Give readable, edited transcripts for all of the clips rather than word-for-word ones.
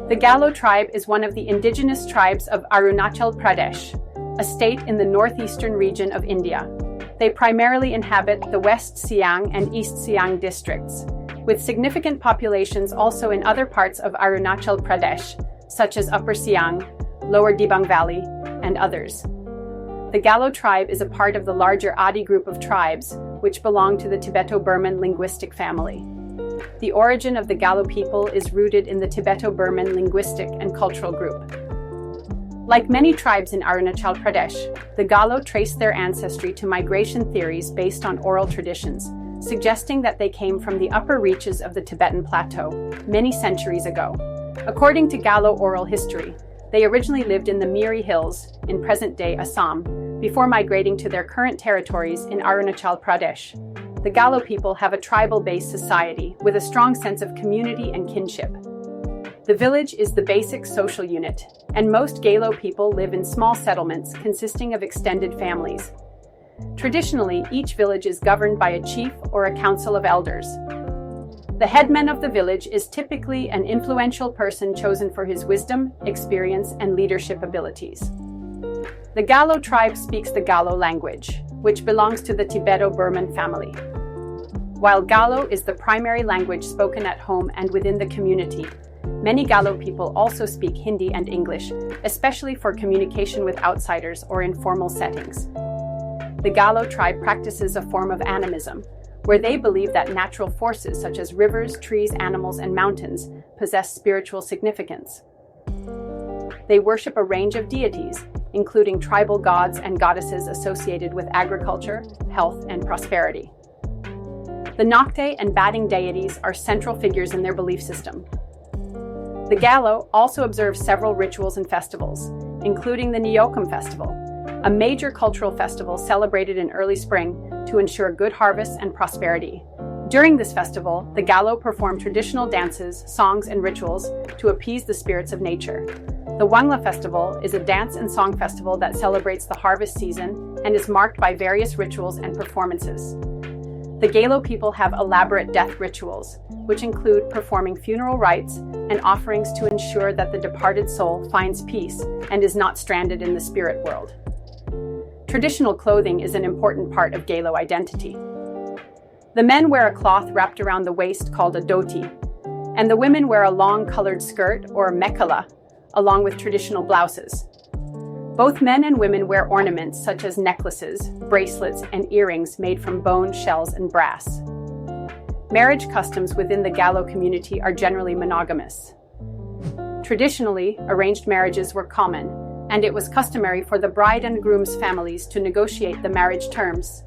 The Galo tribe is one of the indigenous tribes of Arunachal Pradesh, a state in the northeastern region of India. They primarily inhabit the West Siang and East Siang districts, with significant populations also in other parts of Arunachal Pradesh, such as Upper Siang, Lower Dibang Valley, and others. The Galo tribe is a part of the larger Adi group of tribes, which belong to the Tibeto-Burman linguistic family. The origin of the Galo people is rooted in the Tibeto-Burman linguistic and cultural group. Like many tribes in Arunachal Pradesh, the Galo trace their ancestry to migration theories based on oral traditions, suggesting that they came from the upper reaches of the Tibetan Plateau many centuries ago. According to Galo oral history, they originally lived in the Miri Hills, in present-day Assam, before migrating to their current territories in Arunachal Pradesh. The Galo people have a tribal-based society with a strong sense of community and kinship. The village is the basic social unit, and most Galo people live in small settlements consisting of extended families. Traditionally, each village is governed by a chief or a council of elders. The headman of the village is typically an influential person chosen for his wisdom, experience, and leadership abilities. The Galo tribe speaks the Galo language, which belongs to the Tibeto-Burman family. While Galo is the primary language spoken at home and within the community, many Galo people also speak Hindi and English, especially for communication with outsiders or in formal settings. The Galo tribe practices a form of animism, where they believe that natural forces such as rivers, trees, animals, and mountains possess spiritual significance. They worship a range of deities, including tribal gods and goddesses associated with agriculture, health, and prosperity. The Nocte and batting deities are central figures in their belief system. The Galo also observe several rituals and festivals, including the Niyokam festival, a major cultural festival celebrated in early spring to ensure good harvests and prosperity. During this festival, the Galo perform traditional dances, songs, and rituals to appease the spirits of nature. The Wangla festival is a dance and song festival that celebrates the harvest season and is marked by various rituals and performances. The Galo people have elaborate death rituals, which include performing funeral rites and offerings to ensure that the departed soul finds peace and is not stranded in the spirit world. Traditional clothing is an important part of Galo identity. The men wear a cloth wrapped around the waist called a dhoti, and the women wear a long colored skirt or mekhala, along with traditional blouses. Both men and women wear ornaments such as necklaces, bracelets, and earrings made from bone, shells, and brass. Marriage customs within the Galo community are generally monogamous. Traditionally, arranged marriages were common, and it was customary for the bride and groom's families to negotiate the marriage terms.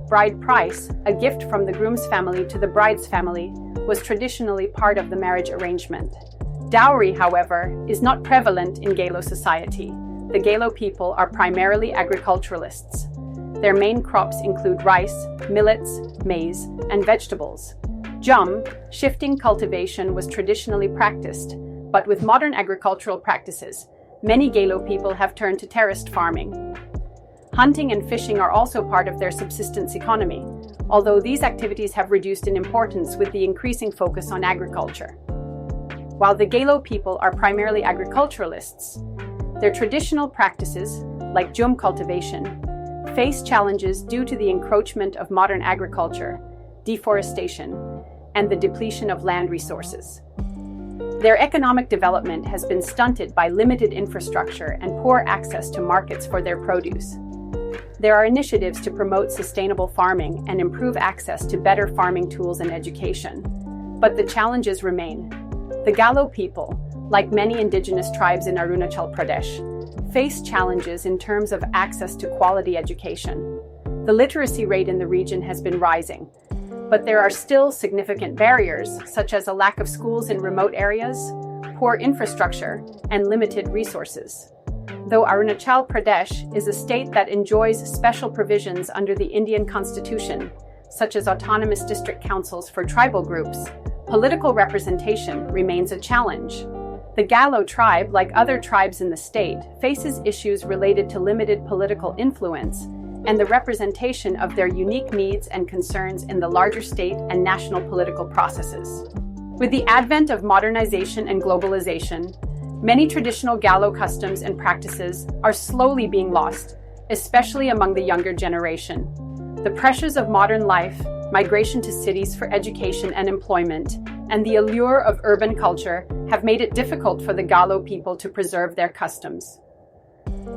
Bride price, a gift from the groom's family to the bride's family, was traditionally part of the marriage arrangement. Dowry, however, is not prevalent in Galo society. The Galo people are primarily agriculturalists. Their main crops include rice, millets, maize, and vegetables. Shifting cultivation was traditionally practiced, but with modern agricultural practices, many Galo people have turned to terraced farming. Hunting and fishing are also part of their subsistence economy, although these activities have reduced in importance with the increasing focus on agriculture. While the Galo people are primarily agriculturalists, their traditional practices, like jum cultivation, face challenges due to the encroachment of modern agriculture, deforestation, and the depletion of land resources. Their economic development has been stunted by limited infrastructure and poor access to markets for their produce. There are initiatives to promote sustainable farming and improve access to better farming tools and education. But the challenges remain. The Galo people, like many indigenous tribes in Arunachal Pradesh, face challenges in terms of access to quality education. The literacy rate in the region has been rising, but there are still significant barriers, such as a lack of schools in remote areas, poor infrastructure, and limited resources. Though Arunachal Pradesh is a state that enjoys special provisions under the Indian Constitution, such as autonomous district councils for tribal groups, political representation remains a challenge. The Galo tribe, like other tribes in the state, faces issues related to limited political influence and the representation of their unique needs and concerns in the larger state and national political processes. With the advent of modernization and globalization, many traditional Galo customs and practices are slowly being lost, especially among the younger generation. The pressures of modern life, migration to cities for education and employment, and the allure of urban culture have made it difficult for the Galo people to preserve their customs.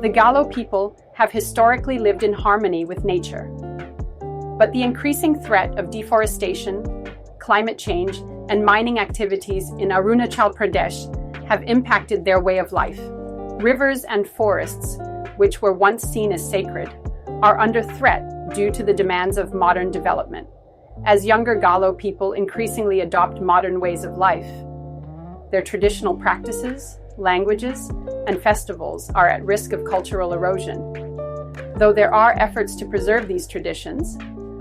The Galo people have historically lived in harmony with nature. But the increasing threat of deforestation, climate change, and mining activities in Arunachal Pradesh have impacted their way of life. Rivers and forests, which were once seen as sacred, are under threat due to the demands of modern development. As younger Galo people increasingly adopt modern ways of life, their traditional practices, languages, and festivals are at risk of cultural erosion. Though there are efforts to preserve these traditions,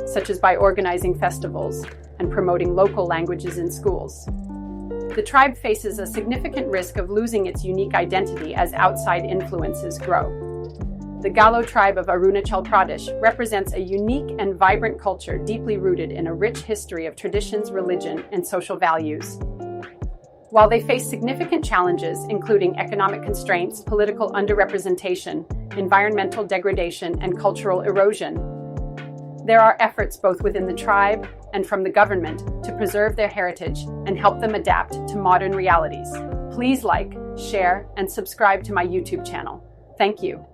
such as by organizing festivals and promoting local languages in schools, the tribe faces a significant risk of losing its unique identity as outside influences grow. The Galo Tribe of Arunachal Pradesh represents a unique and vibrant culture deeply rooted in a rich history of traditions, religion, and social values. While they face significant challenges, including economic constraints, political underrepresentation, environmental degradation, and cultural erosion, there are efforts both within the tribe and from the government to preserve their heritage and help them adapt to modern realities. Please like, share, and subscribe to my YouTube channel. Thank you.